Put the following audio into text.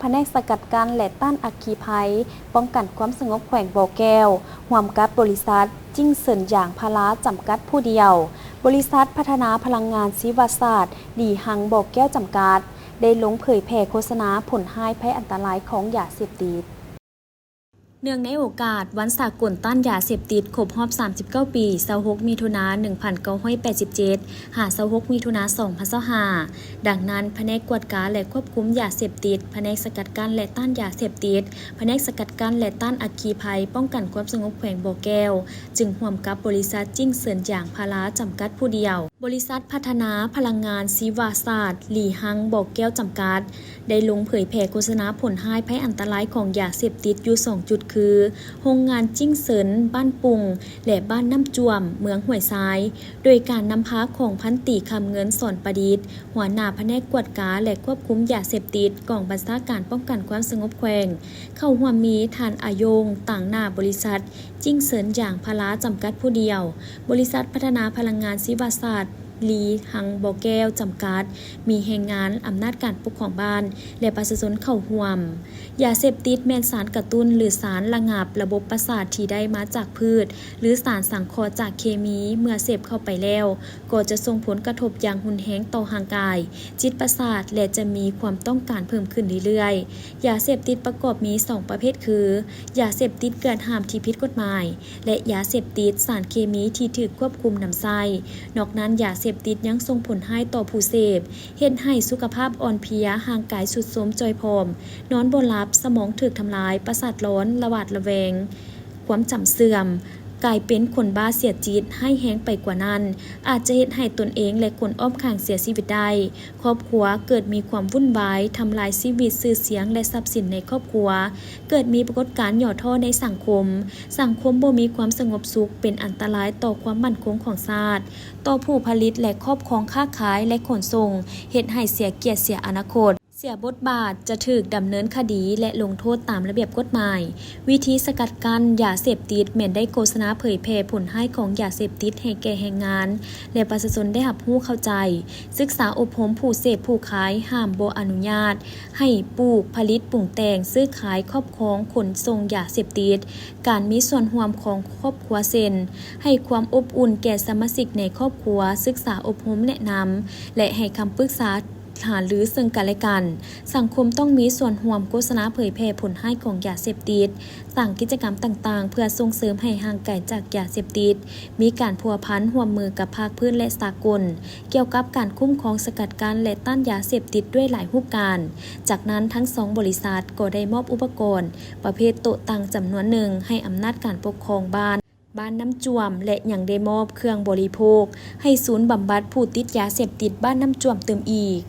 ผนกสกัดกั้นและต้านอัคคีภัยป้องกันความสงบแขวงบ่อแก้วร่วมกับบริษัทจิ้งเซินหยางพาราจำกัดผู้เดียวบริษัทพัฒนาพลังงานชีวศาสตร์ดีหังบ่อแก้วจำกัดได้ลงเผยแพร่โฆษณาผลหายภัยอันตรายของยาเสพติดเนื่องในโอกาสวันสากลต้านยาเสพติดครบรอบ39 ปี26 มิถุนายน 1987 หา26 มิถุนายน 2025 ดังนั้นแผนกกวดการและควบคุมยาเสพติดแผนกสกัดกั้นและต้านยาเสพติดแผนกสกัดกั้นและต้านอัคคีภัยป้องกันความสงบแขวงบ่อแก้วจึงร่วมกับบริษัทจิ้งเซินหยางพาราจำกัดผู้เดียวบริษัทพัฒนาพลังงานชีวศาสตร์หลี่ฮังบ่อแก้วจำกัดได้ลงเผยแพร่โฆษณาผลหายภัยอันตรายของยาเสพติดอยู่2จุดคือโรงงานจิ้งเซินบ้านปุงและบ้านน้ำจวมเมืองห้วยทรายโดยการนำพาของพันตีคำเงินสอนประดิษฐ์หัวหน้าแผนกกวดการและควบคุมยาเสพติดกองบัญชาการป้องกันความสงบแขวงเข้าร่วมมีทานอายงต่างหน้าบริษัทจิ้งเซินหยางพาราจำกัดผู้เดียวบริษัทพัฒนาพลังงานชีวศาสตร์ลีหังบ่อแก้วจำกัดมีแรงงานอำนาจการปกครองบ้านและประชาชนเข้าร่วมยาเสพติดแม่นสารกระตุ้นหรือสารระงับระบบประสาทที่ได้มาจากพืชหรือสารสังเคราะห์จากเคมีเมื่อเสพเข้าไปแล้วก็จะส่งผลกระทบอย่างรุนแรงต่อร่างกายจิตประสาทและจะมีความต้องการเพิ่มขึ้นเรื่อยๆยาเสพติดประกอบมี2ประเภทคือยาเสพติดเกินห้ามที่ผิดกฎหมายและยาเสพติดสารเคมีที่ถูกควบคุมนำใช้นอกนั้นยาเสพติดยังส่งผลให้ต่อผู้เสพเฮ็ดให้สุขภาพอ่อนเพลียห่างกายสุดโทรมจอยผอมนอนบ่หลับสมองถูกทำลายประสาทร้อนระหวาดระแวงความจำเสื่อมกลายเป็นคนบ้าเสียจิตให้แห้งไปกว่านั้นอาจจะเฮ็ดให้ตนเองและคนอ้อมข้างเสียชีวิตได้ครอบครัวเกิดมีความวุ่นวายทำลายชีวิตชื่อเสียงและทรัพย์สินในครอบครัวเกิดมีปรากฏการณ์หย่อท้อในสังคมบ่มีความสงบสุขเป็นอันตรายต่อความมั่นคงของชาติต่อผู้ผลิตและครอบครองค้าขายและขนส่งเฮ็ดให้เสียเกียรติเสียอนาคตเสียบทบาทจะถูกดำเนินคดีและลงโทษตามระเบียบกฎหมายวิธีสกัดกั้นยาเสพติดแม้นได้โฆษณาเผยแพร่ผลให้ของยาเสพติดให้แก่แรงงานและประชาชนได้รับรู้เข้าใจศึกษาอบรมผู้เสพผู้ขายห้ามบ่อนุญาตให้ปลูกผลิตปรุงแต่งซื้อขายครอบครองขนส่งยาเสพติดการมีส่วนร่วมของครอบครัวเซนให้ความอบอุ่นแก่สมาชิกในครอบครัวศึกษาอบรมแนะนำและให้คำปรึกษาหาหรือซึ่งกันและกันสังคมต้องมีส่วนร่วมโฆษณาเผยแพร่ผลให้ของยาเสพติดสร้างกิจกรรมต่างๆเพื่อส่งเสริมให้ห่างไกลจากยาเสพติดมีการพัวพันร่วมมือกับภาคพื้นและสากลเกี่ยวกับการคุ้มครองสกัดกั้นและต้านยาเสพติดด้วยหลายรูปการจากนั้นทั้ง2บริษัทก็ได้มอบอุปกรณ์ประเภทโต๊ะตั้งจำนวนหนึ่งให้อำนาจการปกครองบ้านน้ำจวมและยังได้มอบเครื่องบริโภคให้ศูนย์บำบัดผู้ติดยาเสพติดบ้านน้ำจวมเติมอีก